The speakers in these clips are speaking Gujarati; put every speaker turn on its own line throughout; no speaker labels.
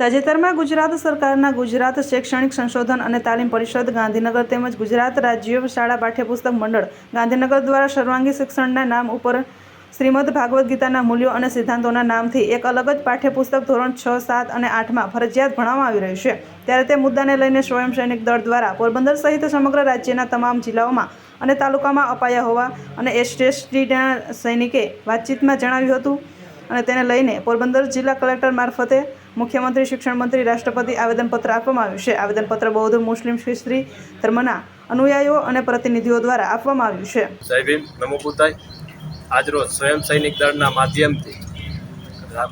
તાજેતરમાં ગુજરાત સરકારના ગુજરાત શૈક્ષણિક સંશોધન અને તાલીમ પરિષદ ગાંધીનગર તેમજ ગુજરાત રાજ્ય શાળા પાઠ્યપુસ્તક મંડળ ગાંધીનગર દ્વારા સર્વાંગી શિક્ષણના નામ ઉપર શ્રીમદ ભાગવદ્ ગીતાના મૂલ્યો અને સિદ્ધાંતોના નામથી એક અલગ જ પાઠ્યપુસ્તક ધોરણ 6, 7 અને 8માં ફરજિયાત ભણાવવામાં આવી રહ્યું છે। ત્યારે તે મુદ્દાને લઈને સ્વયં સૈનિક દળ દ્વારા પોરબંદર સહિત સમગ્ર રાજ્યના તમામ જિલ્લાઓમાં અને તાલુકામાં અપાયા હોવા અને એસટીના સૈનિકે વાતચીતમાં જણાવ્યું હતું અને તેને લઈને પોરબંદર જિલ્લા કલેક્ટર મારફતે મુખ્યમંત્રી, શિક્ષણ મંત્રી, રાષ્ટ્રપતિ આવેદનપત્ર આપવામાં આવ્યું છે। આવેદનપત્ર બૌદ્ધ, મુસ્લિમ, ખ્રિસ્તી ધર્મના અનુયાયીઓ અને પ્રતિનિધિઓ દ્વારા આપવામાં આવ્યું છે।
જય ભીમ, નમો બુદ્ધાય। આજરોજ સ્વયં સૈનિક દળના માધ્યમથી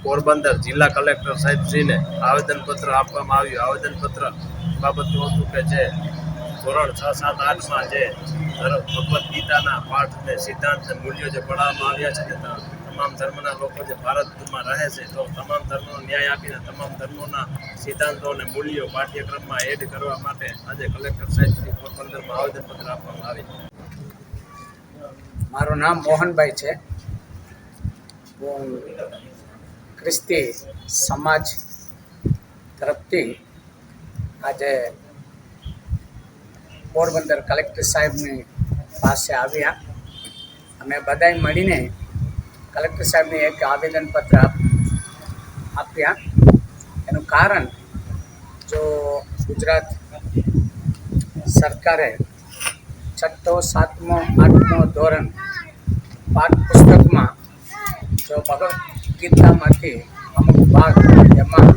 પોરબંદર જિલ્લા કલેક્ટર સાહેબશ્રીને આવેદનપત્ર આપવામાં આવ્યું। આવેદનપત્ર બાબતનું હતું કે જે ધોરણ 6, 7, 8માં જે ભગવદ્ ગીતાના પાઠ અને સિદ્ધાંત અને મૂલ્યો જે ભણાવવામાં આવ્યા છે કે તમામ ધર્મના લોકો જે ભારતમાં રહે છે તો તમામ ધર્મોનો ન્યાય આપીને તમામ ધર્મોના સિદ્ધાંતો અને મૂલ્યો પાઠ્યક્રમમાં એડ કરવા માટે આજે કલેક્ટર સાહેબ શ્રી પોરબંદરમાં આવેદનપત્ર આપવામાં આવ્યું।
મારું નામ મોહનભાઈ છે। હું ખ્રિસ્તી સમાજ તરફથી આજે પોરબંદર કલેક્ટર સાહેબની પાસે આવ્યા। અમે બધાએ મળીને કલેક્ટર સાહેબને એક આવેદનપત્ર આપ્યા। એનું કારણ જો ગુજરાત સરકારે 6ઠ્ઠો, 7મો, 8મો ધોરણ પાઠ્યપુસ્તકમાં જો ભગવદ્ ગીતામાંથી અમુક ભાગ એમાં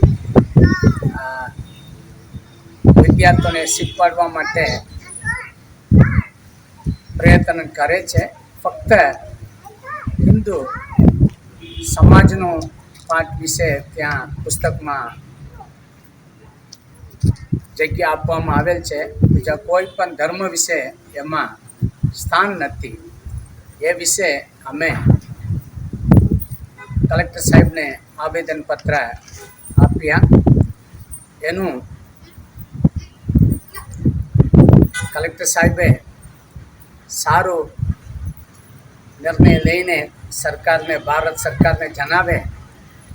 વિદ્યાર્થીઓને શીખવાડવા માટે પ્રયત્ન કરે છે। ફક્ત હિન્દુ સમાજનો પાઠ વિશે ત્યાં પુસ્તકમાં જગ્યા આપવામાં આવેલ છે। બીજા કોઈ પણ ધર્મ વિશે એમાં સ્થાન નથી। એ વિશે અમે કલેક્ટર સાહેબને આવેદનપત્ર આપ્યા। એનું કલેક્ટર સાહેબે સારો નિર્ણય લઈને સરકારને, ભારત સરકારને જણાવે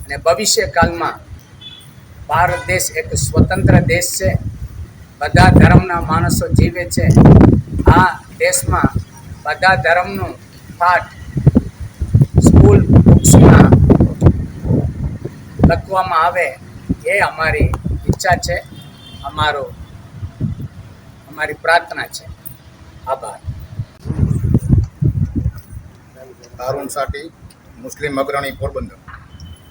અને ભવિષ્યકાળમાં ભારત દેશ એક સ્વતંત્ર દેશ છે। બધા ધર્મના માણસો જીવે છે। આ દેશમાં બધા ધર્મનું પાઠ સ્કૂલ બુક્સમાં લખવામાં આવે એ અમારી ઈચ્છા છે, અમારી પ્રાર્થના છે। આભાર।
અરુણ સાટી, મુસ્લિમ અગ્રણી, પોરબંદર।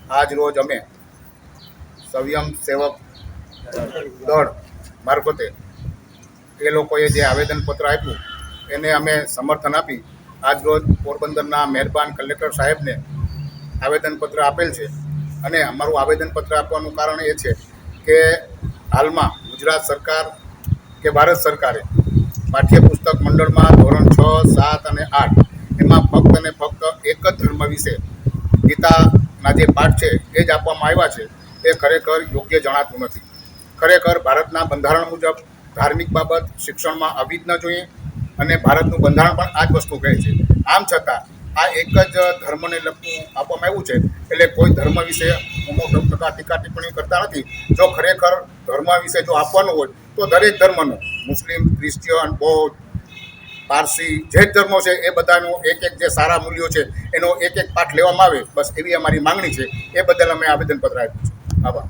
આજ રોજ અમે સ્વયં સેવક દળ મારફતે એ લોકોએ જે આવેદનપત્ર આપ્યું એને અમે સમર્થન આપી આજ રોજ પોરબંદરના મહેરબાન કલેક્ટર સાહેબને આવેદનપત્ર આપેલ છે। અને અમારું આવેદનપત્ર આપવાનું કારણ એ છે કે હાલમાં ગુજરાત સરકાર કે ભારત સરકારે પાઠ્યપુસ્તક મંડળમાં ધોરણ 6, 7 અને 8 એમાં ફક્ત અને ફક્ત એક જ ધર્મ વિશે ગીતાના જે પાઠ છે એ જ આપવામાં આવ્યા છે। એ ખરેખર યોગ્ય જણાતું નથી। ખરેખર ભારતના બંધારણ મુજબ ધાર્મિક બાબત શિક્ષણમાં આવવી જ ન જોઈએ અને ભારતનું બંધારણ પણ આ જ વસ્તુ કહે છે। આમ છતાં આ એક જ ધર્મને લગતું આપવામાં આવ્યું છે એટલે કોઈ ધર્મ વિશે અમુક ટકા ટીકા ટિપ્પણી કરતા નથી। જો ખરેખર ધર્મ વિશે જો આપવાનું હોય તો દરેક ધર્મનું, મુસ્લિમ, ક્રિશ્ચિયન, બૌદ્ધ, પારસી, જે ધર્મો છે એ બધાનું એક એક જે સારા મૂલ્યો છે એનો એક એક પાઠ લેવામાં આવે, બસ એવી અમારી માંગણી છે। એ બદલ અમે આવેદનપત્ર આપ્યું છે। આભાર।